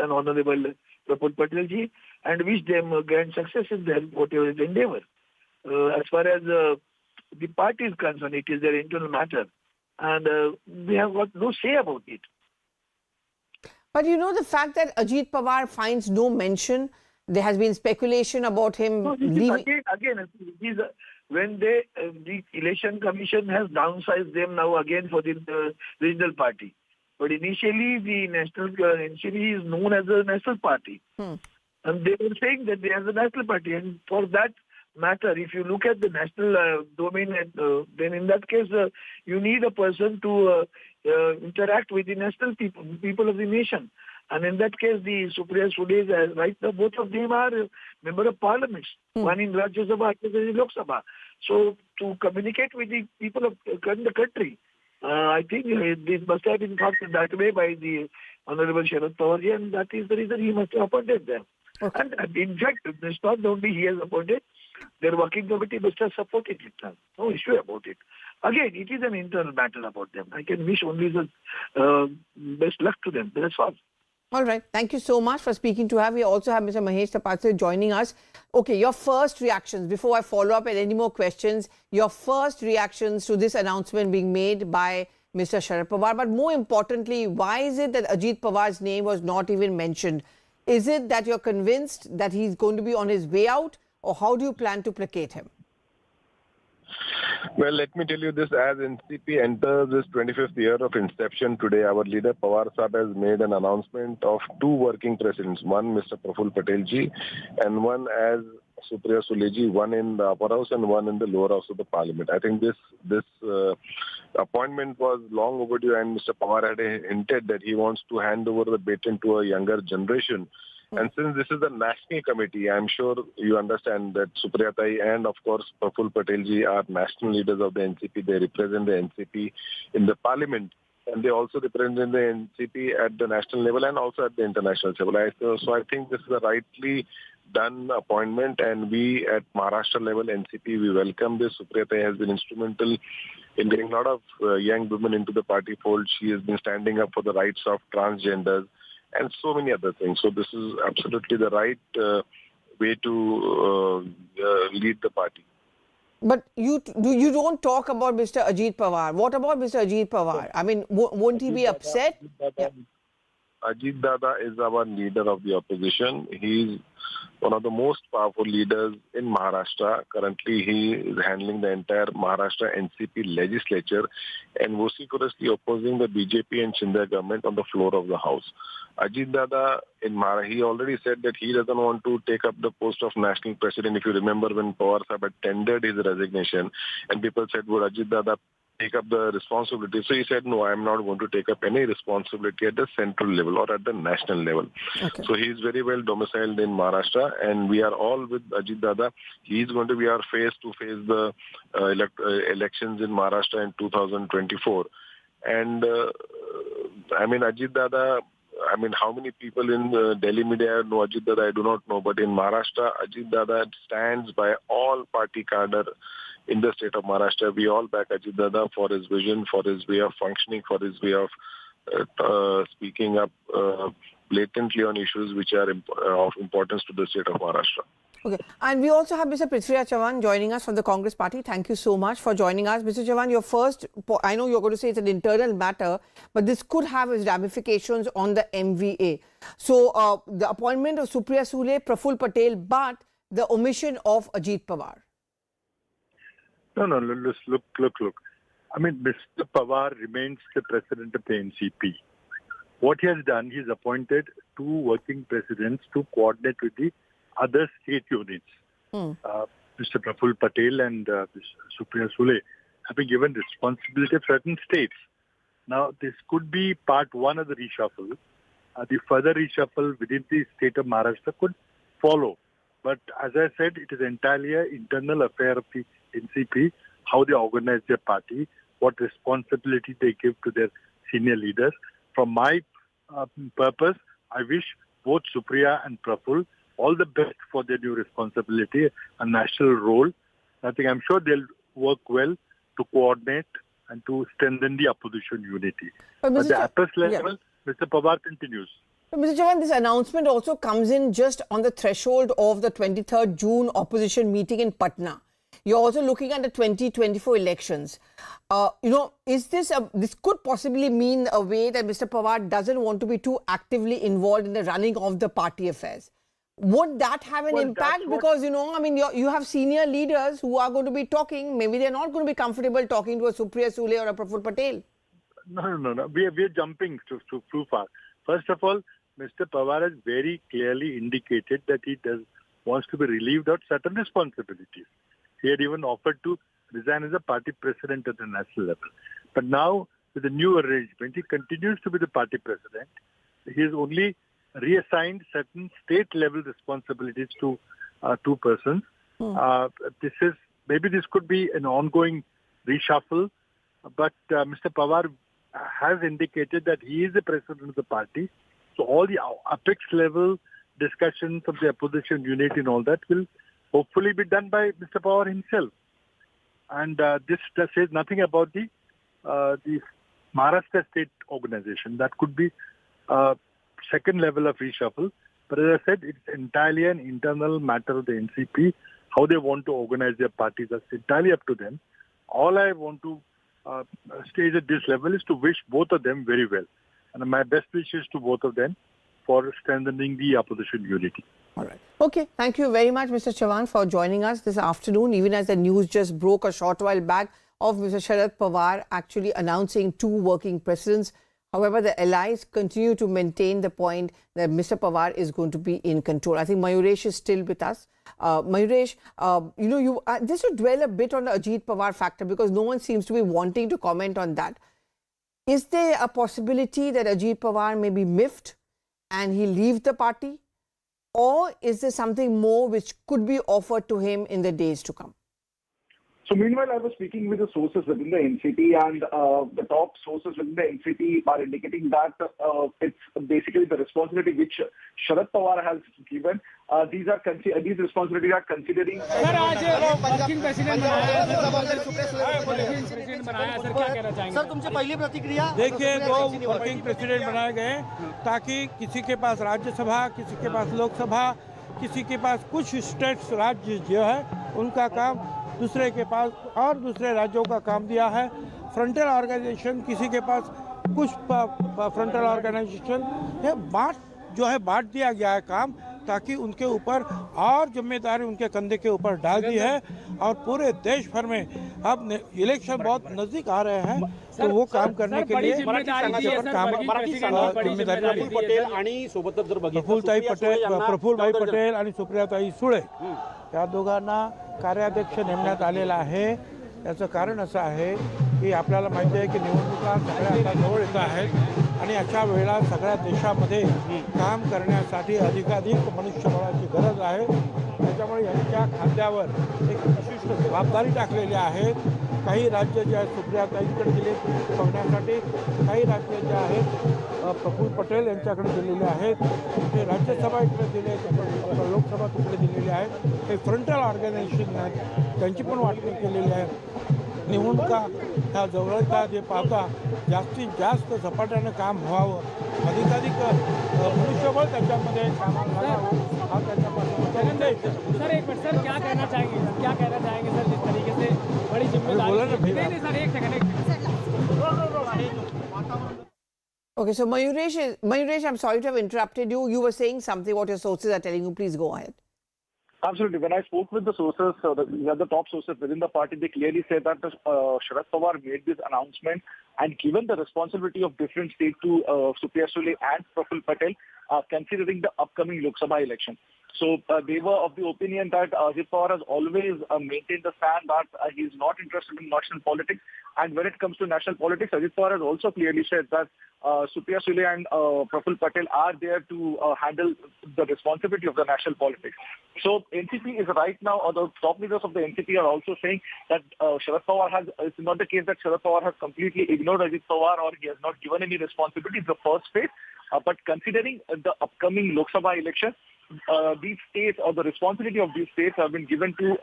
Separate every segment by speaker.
Speaker 1: and Honorable Praful Patel ji, and wish them grand success in their whatever endeavor. As far as the party is concerned, it is their internal matter, and we have got no say about it.
Speaker 2: But you know, the fact that Ajit Pawar finds no mention, there has been speculation about him leaving.
Speaker 1: Again, when the election commission has downsized them now again for the regional party. But initially, the national NCP is known as a national party. And they were saying that they are the national party. And for that matter, if you look at the national domain, then in that case, you need a person to interact with the national people of the nation. And in that case, the Supriya Sule, right now, both of them are member of parliaments. One in Rajya Sabha, other in Lok Sabha. So to communicate with the people of the country, I think this must have been thought that way by the Honorable Sharad Pawar, and that is the reason he must have appointed them. Okay. And in fact, it's not only he has appointed, their working committee must have supported it. No issue about it. Again, it is an internal matter about them. I can wish only the best luck to them. That's all.
Speaker 2: All right. Thank you so much for speaking to us. We also have Mr. Mahesh Tapatse joining us. Okay, your first reactions, before I follow up with any more questions, your first reactions to this announcement being made by Mr. Sharad Pawar. But more importantly, why is it that Ajit Pawar's name was not even mentioned? Is it that you're convinced that he's going to be on his way out, or how do you plan to placate him?
Speaker 3: Well, let me tell you this, as NCP enters this 25th year of inception today, our leader Pawar Sahab has made an announcement of two working presidents, one Mr. Praful Patel ji and one as Supriya Sule ji, one in the upper house and one in the lower house of the parliament. I think this appointment was long overdue, and Mr. Pawar had hinted that he wants to hand over the baton to a younger generation. And since this is the national committee, I'm sure you understand that Supriya Tai and of course Praful Patel ji are national leaders of the NCP. They represent the NCP in the parliament, and they also represent the NCP at the national level and also at the international level. So I think this is a rightly done appointment, and we at Maharashtra level NCP, we welcome this. Supriya Tai has been instrumental in getting a lot of young women into the party fold. She has been standing up for the rights of transgenders and so many other things. So this is absolutely the right way to lead the party.
Speaker 2: But you don't talk about Mr. Ajit Pawar. What about Mr. Ajit Pawar? I mean, won't he be upset?
Speaker 3: Ajit Dada is our leader of the opposition. He is one of the most powerful leaders in Maharashtra. Currently, he is handling the entire Maharashtra NCP legislature and vociferously opposing the BJP and Shinde government on the floor of the House. Ajit Dada, he already said that he doesn't want to take up the post of national president. If you remember when Pawar Sahab had tendered his resignation and people said, would Ajit Dada take up the responsibility? So he said, no, I'm not going to take up any responsibility at the central level or at the national level. Okay. So he is very well domiciled in Maharashtra, and we are all with Ajit Dada. He is going to be our face to face the elections in Maharashtra in 2024. And I mean, Ajit Dada, I mean, how many people in Delhi media know Ajit Dada, I do not know. But in Maharashtra, Ajit Dada stands by all party cadre in the state of Maharashtra. We all back Ajit Dada for his vision, for his way of functioning, for his way of speaking up blatantly on issues which are of importance to the state of Maharashtra.
Speaker 2: Okay. And we also have Mr. Prithviraj Chavan joining us from the Congress Party. Thank you so much for joining us. Mr. Chavan, your first, I know you're going to say it's an internal matter, but this could have its ramifications on the MVA. So the appointment of Supriya Sule, Praful Patel, but the omission of Ajit Pawar.
Speaker 4: No, look. I mean, Mr. Pawar remains the president of the NCP. What he has done, he's appointed two working presidents to coordinate with the other state units. Mr. Praful Patel and Supriya Sule have been given responsibility of certain states. Now, this could be part one of the reshuffle. The further reshuffle within the state of Maharashtra could follow. But as I said, it is entirely an internal affair of the NCP, how they organize their party, what responsibility they give to their senior leaders. From my purpose, I wish both Supriya and Praful all the best for their new responsibility and national role. I think I'm sure they'll work well to coordinate and to strengthen the opposition unity. But at the upper level, Mr. Pawar continues.
Speaker 2: So, Mr. Chavan, this announcement also comes in just on the threshold of the 23rd June opposition meeting in Patna. You're also looking at the 2024 elections. Is this could possibly mean a way that Mr. Pawar doesn't want to be too actively involved in the running of the party affairs? Would that have an impact? Because, you have senior leaders who are going to be talking. Maybe they're not going to be comfortable talking to a Supriya Sule or a Praful Patel.
Speaker 4: No. We are jumping too far. First of all, Mr. Pawar has very clearly indicated that he wants to be relieved of certain responsibilities. He had even offered to resign as a party president at the national level. But now, with the new arrangement, he continues to be the party president. He has only reassigned certain state-level responsibilities to two persons. Maybe this could be an ongoing reshuffle, but Mr. Pawar has indicated that he is the president of the party. So all the apex-level discussions of the opposition unity and all that will hopefully be done by Mr. Pawar himself. And this says nothing about the Maharashtra state organization. That could be second level of reshuffle. But as I said, it's entirely an internal matter of the NCP. How they want to organize their parties, that's entirely up to them. All I want to stage at this level is to wish both of them very well. And my best wishes to both of them for strengthening the opposition unity.
Speaker 2: All right. Okay. Thank you very much, Mr. Chavan, for joining us this afternoon, even as the news just broke a short while back of Mr. Sharad Pawar actually announcing 2 working presidents. However, the allies continue to maintain the point that Mr. Pawar is going to be in control. I think Mayuresh is still with us. Mayuresh, just to dwell a bit on the Ajit Pawar factor, because no one seems to be wanting to comment on that. Is there a possibility that Ajit Pawar may be miffed and he leaves the party? Or is there something more which could be offered to him in the days to come?
Speaker 5: So meanwhile, I was speaking with the sources within the NCP, and the top sources within the NCP are indicating that it's basically the responsibility which Sharad Pawar has given. These responsibilities are considering.
Speaker 6: Sir तुमसे पहली प्रतिक्रिया देखिए 2 working president बनाए गए ताकि किसी के पास राज्यसभा, किसी के पास लोकसभा, किसी के पास कुछ स्टेट्स राज्य जो है उनका काम दूसरे के पास और दूसरे राज्यों का काम दिया है। फ्रंटल ऑर्गेनाइजेशन किसी के पास कुछ फ्रंटल ऑर्गेनाइजेशन बांट दिया गया है काम, ताकि उनके ऊपर और जिम्मेदारी उनके कंधे के ऊपर डाल दी है। और पूरे देश भर में अब इलेक्शन बहुत नजदीक आ रहे हैं, तो वो काम करने के लिए जिम्मेदारी पटेल आणि सोबतच जर प्रफुलभाई पटेल आणि सुप्रियाताई सुळे या दोघांना कार्याध्यक्ष नेमण्यात आलेला आहे। याचं कारण असं आहे की आपल्याला माहिती आहे की निवडणुका सगळ्या आता जवळ येत आहेत आणि अशा वेळेला सगळ्या देशामध्ये काम करण्यासाठी अधिकाधिक मनुष्यबळाची गरज आहे। त्याच्यामुळे यांच्या खांद्यावर एक विशिष्ट जबाबदारी टाकलेली आहे। काही राज्य जे आहेत सुप्रियाताईंकडे दिले बघण्यासाठी, काही राज्य जे आहेत प्रफुल पटेल यांच्याकडे दिलेले आहेत, ते राज्यसभा इकडे दिले, लोकसभा तिकडे दिलेली आहे, काही फ्रंटल ऑर्गनायझेशन आहेत त्यांची पण वाटणी केलेली आहे। निवडणुका ह्या जवळच्या जे पाहता जास्तीत जास्त झपाट्यानं काम व्हावं, अधिकाधिक मनुष्यबळ त्याच्यामध्ये कामाला लागावं, हा त्याच्यापासून
Speaker 7: सर एक मिनट सर क्या कहना चाहेंगे सर जिस तरीके से बड़ी जिम्मेदारी नहीं सर एक second
Speaker 2: Okay, so Mayuresh, I'm sorry to have interrupted you. You were saying something, what your sources are telling you. Please go ahead.
Speaker 5: Absolutely. When I spoke with the sources, the top sources within the party, they clearly said that Sharad Pawar made this announcement and given the responsibility of different states to Supriya Sule and Praful Patel, considering the upcoming Lok Sabha election. So they were of the opinion that Ajit Pawar has always maintained the stand that he is not interested in national politics. And when it comes to national politics, Ajit Pawar has also clearly said that Supriya Sule and Praful Patel are there to handle the responsibility of the national politics. So NCP is right now, or the top leaders of the NCP are also saying that Sharad Pawar it's not the case that Sharad Pawar has completely ignored Ajit Pawar or he has not given any responsibility in the first phase. But considering the upcoming Lok Sabha election, these states or the responsibility of these states have been given to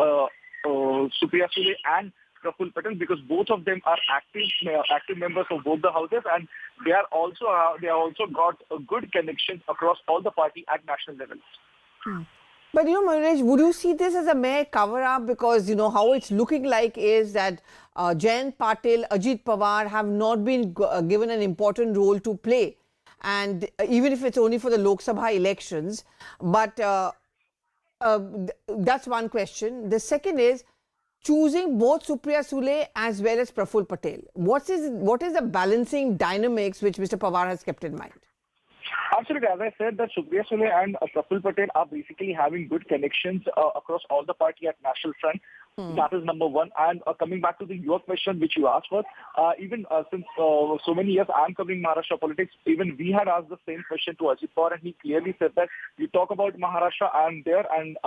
Speaker 5: Supriya Sule and Praful Patel, because both of them are active members of both the houses, and they are also got a good connections across all the party at national level.
Speaker 2: But Mayuresh, would you see this as a mere cover-up? Because how it's looking like is that Jayant Patil, Ajit Pawar have not been given an important role to play, and even if it's only for the Lok Sabha elections. But that's one question. The second is choosing both Supriya Sule as well as Praful Patel. What is the balancing dynamics which Mr. Pawar has kept in mind?
Speaker 5: Absolutely. As I said, that Supriya Sule and Praful Patel are basically having good connections across all the party at national front. That is number one. And coming back to your question, which you asked for, even since so many years I am covering Maharashtra politics, even we had asked the same question to Ajit Pawar, and he clearly said that you talk about Maharashtra, I am there, and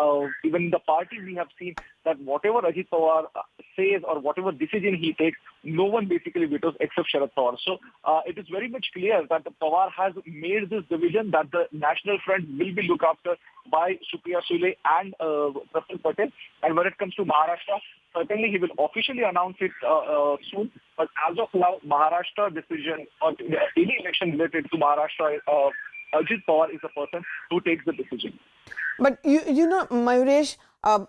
Speaker 5: even the party we have seen that whatever Ajit Pawar says or whatever decision he takes, no one basically vetoes except Sharad Pawar. So it is very much clear that Pawar has made this division that the national front will be looked after by Supriya Sule and Praful Patel. And when it comes to Maharashtra, certainly he will officially announce it soon. But as of now, Maharashtra decision or any election related to Maharashtra, Ajit Pawar is the person who takes the decision.
Speaker 2: But Mayuresh,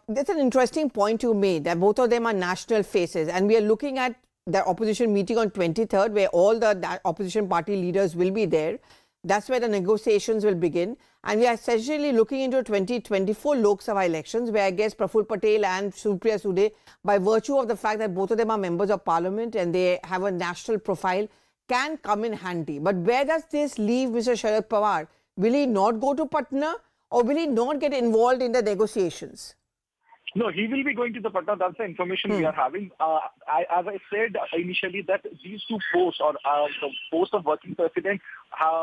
Speaker 2: that's an interesting point you made, that both of them are national faces, and we are looking at the opposition meeting on 23rd, where all the opposition party leaders will be there. That's where the negotiations will begin. And we are essentially looking into 2024 Lok Sabha elections, where I guess Praful Patel and Supriya Sule, by virtue of the fact that both of them are members of parliament and they have a national profile, can come in handy. But where does this leave Mr. Sharad Pawar? Will he not go to Patna, or will he not get involved in the negotiations?
Speaker 5: No, he will be going to the Patna. That's the information we are having. As I said initially, that these two posts, or the post of working president,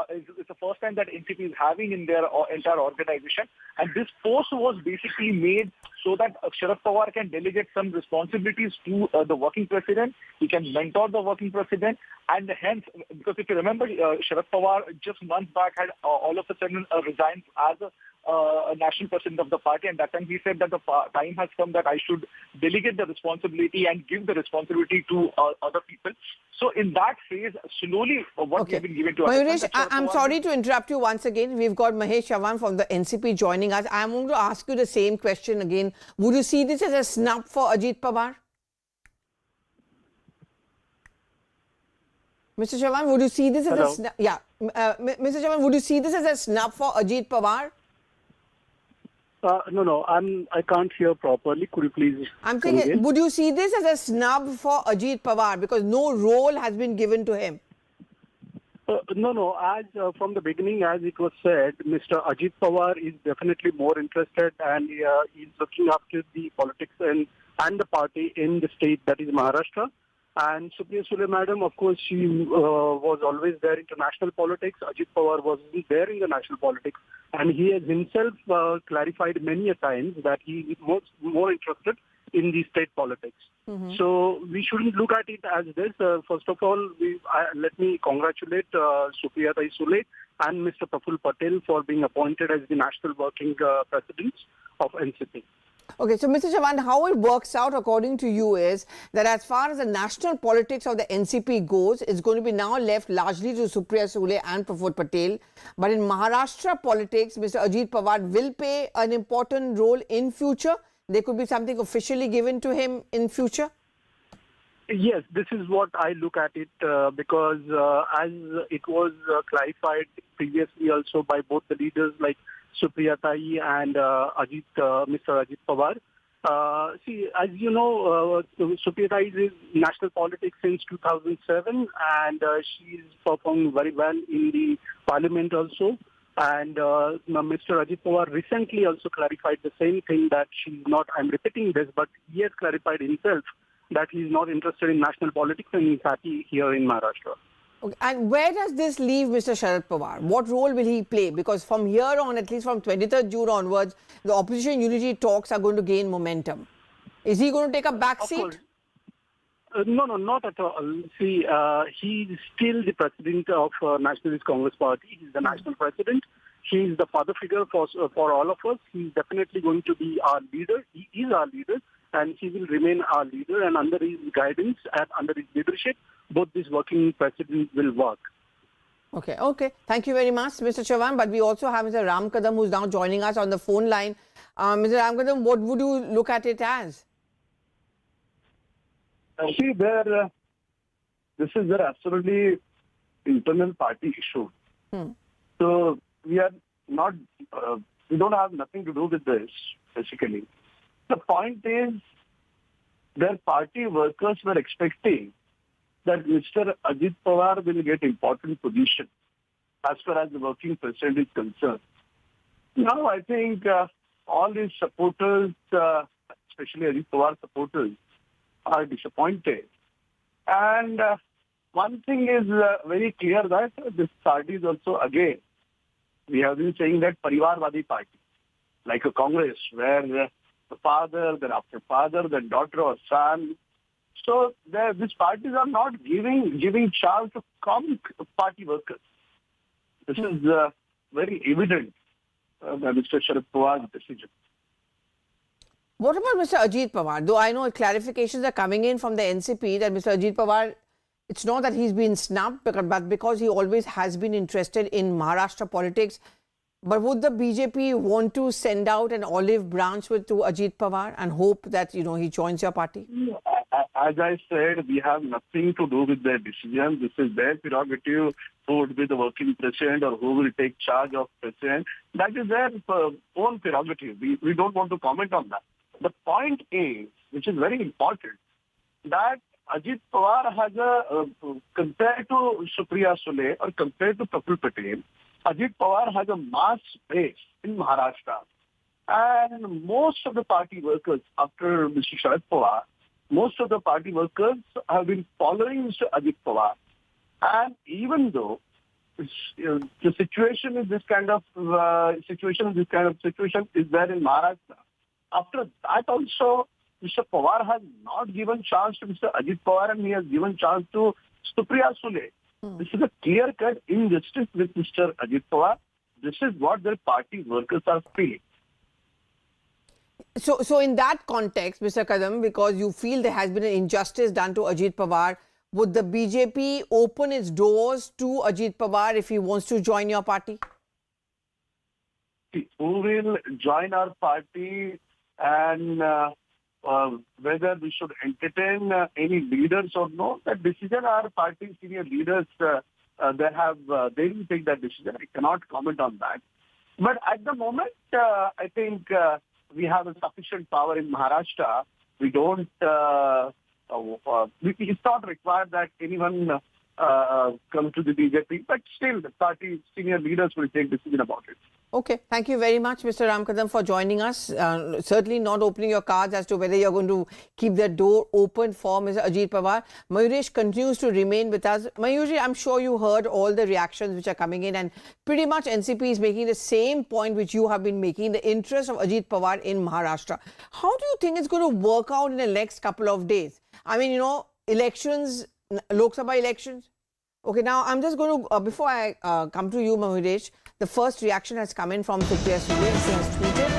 Speaker 5: is the first time that NCP is having in their entire organization. And this post was basically made so that Sharad Pawar can delegate some responsibilities to the working president. He can mentor the working president. And hence, because if you remember, Sharad Pawar just months back had all of a sudden resigned as a national president of the party, and that time he said that the time has come that I should delegate the responsibility and give the responsibility to other people. So in that phase, slowly what we have been given to us.
Speaker 2: Mayuresh, I'm sorry to interrupt you once again. We've got Mahesh Chavan from the NCP joining us. I'm going to ask you the same question again. Would you see this as a snub for Ajit Pawar? Mr. Chavan, would you see this as a snub? Yeah, Mr. Chavan, would you see this as a snub for Ajit Pawar?
Speaker 8: No, I can't hear properly. Could you please?
Speaker 2: I'm thinking, would you see this as a snub for Ajit Pawar because no role has been given to him?
Speaker 8: No. As from the beginning, as it was said, Mr. Ajit Pawar is definitely more interested, and he's looking after the politics and the party in the state, that is Maharashtra. And Supriya Sule madam, of course, she was always there in national politics. Ajit Pawar was there in the national politics. And he has himself clarified many a times that he is more interested in the state politics. So we shouldn't look at it as this. First of all, let me congratulate Supriya Sule and Mr. Praful Patel for being appointed as the national working presidents of NCP.
Speaker 2: Okay, so Mr. Chavan, how it works out according to you is that as far as the national politics of the NCP goes, it's going to be now left largely to Supriya Sule and Praful Patel. But in Maharashtra politics, Mr. Ajit Pawar will play an important role in future. There could be something officially given to him in future.
Speaker 8: Yes, this is what I look at it because as it was clarified previously also by both the leaders like Supriya Tai and Mr. Ajit Pawar. See, as you know, Supriya Tai is in national politics since 2007 and she's performed very well in the parliament also. And Mr. Ajit Pawar recently also clarified the same thing that she's not, I'm repeating this, but he has clarified himself that he's not interested in national politics and he's happy here in Maharashtra.
Speaker 2: Okay. And where does this leave Mr. Sharad Pawar? What role will he play? Because from here on, at least from 23rd June onwards, the opposition unity talks are going to gain momentum. Is he going to take a back seat?
Speaker 8: No, not at all. See, he's still the president of Nationalist Congress Party. He's the national president. He's the father figure for all of us. He's definitely going to be our leader. He is our leader. and he will remain our leader. And under his guidance and under his leadership, both these working presidents will work.
Speaker 2: Okay, okay. Thank you very much, Mr. Chauhan. But we also have Mr. Ram Kadam, who's now joining us on the phone line. Mr. Ram Kadam, what would you look at it as?
Speaker 9: See, this is their absolutely internal party issue. So we are not, we don't have nothing to do with this, basically. The point is, their party workers were expecting that Mr. Ajit Pawar will get important position as far as the working president is concerned. Now, I think all his supporters, especially Ajit Pawar supporters, are disappointed. And one thing is very clear that this party is also, again, we have been saying that Parivarwadi party, like a Congress, where the father, then after father, then daughter or son. So these parties are not giving chance to common party workers. This is very evident by Mr. Sharad Pawar's decision.
Speaker 2: What about Mr. Ajit Pawar? Though I know clarifications are coming in from the NCP that Mr. Ajit Pawar, it's not that he's been snubbed, but because he always has been interested in Maharashtra politics. But would the BJP want to send out an olive branch to Ajit Pawar and hope that, you know, he joins your party?
Speaker 9: As I said, we have nothing to do with their decision. This is their prerogative, who would be the working president or who will take charge of president. That is their own prerogative. We don't want to comment on that. The point is, which is very important, that Ajit Pawar has compared to Supriya Sule or compared to Praful Patel, Ajit Pawar has a mass base in Maharashtra. And most of the party workers, after Mr. Sharad Pawar, most of the party workers have been following Mr. Ajit Pawar. And even though the situation is this kind of situation is there in Maharashtra, after that also, Mr. Pawar has not given chance to Mr. Ajit Pawar and he has given chance to Supriya Sule. This is a clear-cut injustice with Mr. Ajit Pawar. This is what their party workers are feeling.
Speaker 2: So in that context, Mr. Kadam, because you feel there has been an injustice done to Ajit Pawar, would the BJP open its doors to Ajit Pawar if he wants to join your party?
Speaker 9: Who will join our party and whether we should entertain any leaders or no, that decision our party senior leaders, they will take that decision. I cannot comment on that. But at the moment, I think we have a sufficient power in Maharashtra. We don't, it's not required that anyone come to the BJP, but still the party senior leaders will take decision about it.
Speaker 2: Okay, thank you very much, Mr. Ram Kadam, for joining us. Certainly not opening your cards as to whether you're going to keep the door open for Mr. Ajit Pawar. Mayuresh continues to remain with us. Mayuresh, I'm sure you heard all the reactions which are coming in, and pretty much NCP is making the same point which you have been making, the interest of Ajit Pawar in Maharashtra. How do you think it's going to work out in the next couple of days? I mean, you know, elections, Lok Sabha elections. Okay, now I'm just going to, before I come to you, Mayuresh, the first reaction has come in from Supriya Sule. She has tweeted,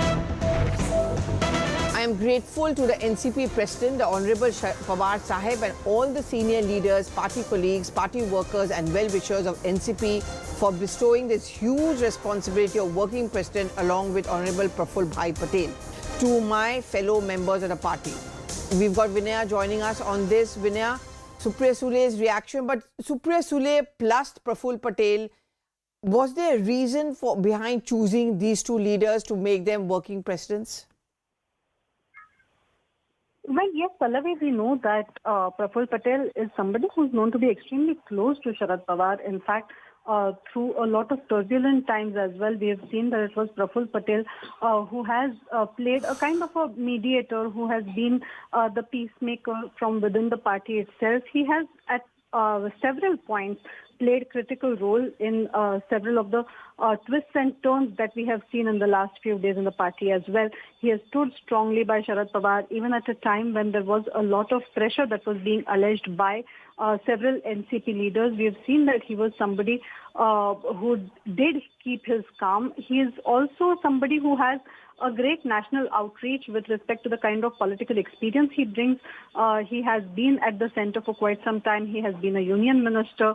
Speaker 2: I am grateful to the NCP President, the Honorable Pawar Sahib, and all the senior leaders, party colleagues, party workers and well-wishers of NCP for bestowing this huge responsibility of working president along with Honorable Praful Patel to my fellow members of the party. We've got Vinaya joining us on this. Vinaya, Supriya Sule's reaction, but Supriya Sule plus Praful Patel, was there a reason behind choosing these two leaders to make them working presidents?
Speaker 10: Well, yes, Pallavi, we know that Praful Patel is somebody who's known to be extremely close to Sharad Pawar. In fact, through a lot of turbulent times as well, we have seen that it was Praful Patel who has played a kind of a mediator, who has been the peacemaker from within the party itself. He has at several points played critical role in several of the twists and turns that we have seen in the last few days in the party as well. He has stood strongly by Sharad Pawar, even at a time when there was a lot of pressure that was being alleged by several NCP leaders. We have seen that he was somebody who did keep his calm. He is also somebody who has a great national outreach with respect to the kind of political experience he brings. He has been at the center for quite some time. He has been a union minister.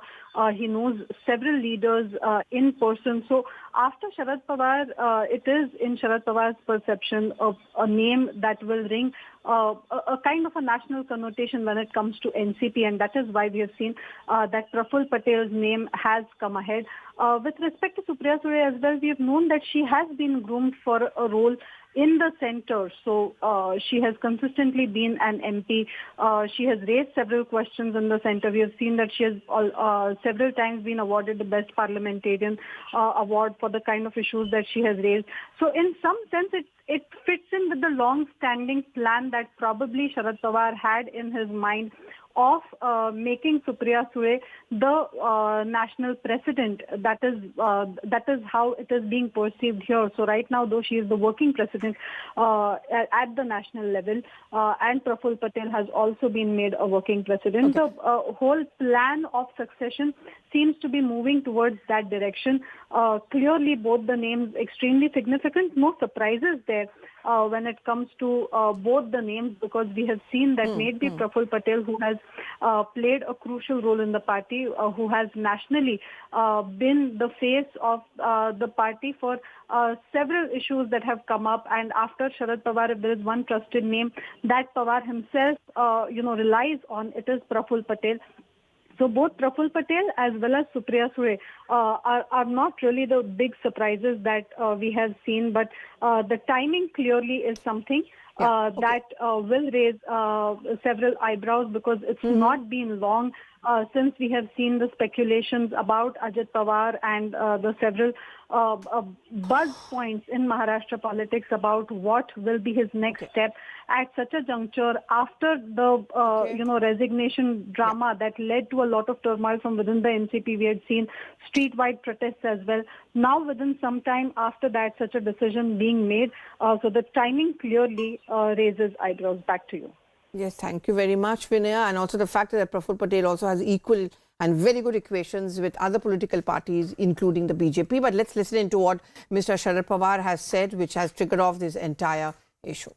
Speaker 10: He knows several leaders in person. So after Sharad Pawar, it is in Sharad Pawar's perception of a name that will ring a kind of a national connotation when it comes to NCP, and that is why we have seen that Praful Patel's name has come ahead. With respect to Supriya Sule as well, we have known that she has been groomed for a role in the center. So she has consistently been an MP. She has raised several questions in the center. We have seen that she has several times been awarded the Best Parliamentarian award for the kind of issues that she has raised. So in some sense, it fits in with the long-standing plan that probably Sharad Pawar had in his mind of making Supriya Sule the national president. That is how it is being perceived here. So right now, though she is the working president at the national level, and Praful Patel has also been made a working president, the whole plan of succession seems to be moving towards that direction. Clearly, both the names extremely significant. No surprises there when it comes to both the names, because we have seen that maybe Praful Patel, who has played a crucial role in the party, who has nationally been the face of the party for several issues that have come up. And after Sharad Pawar, if there is one trusted name that Pawar himself, relies on, it is Praful Patel. So both Praful Patel as well as Supriya Sule are not really the big surprises that we have seen, but the timing clearly is something that will raise several eyebrows, because it's not been long since we have seen the speculations about Ajit Pawar and the several buzz points in Maharashtra politics about what will be his next step at such a juncture after the resignation drama that led to a lot of turmoil from within the NCP. We had seen street-wide protests as well. Now within some time after that, such a decision being made. So the timing clearly raises eyebrows. Back to you.
Speaker 2: Yes, thank you very much, Vinaya. And also the fact that Praful Patel also has equal and very good equations with other political parties, including the BJP. But let's listen into what Mr. Sharad Pawar has said, which has triggered off this entire issue.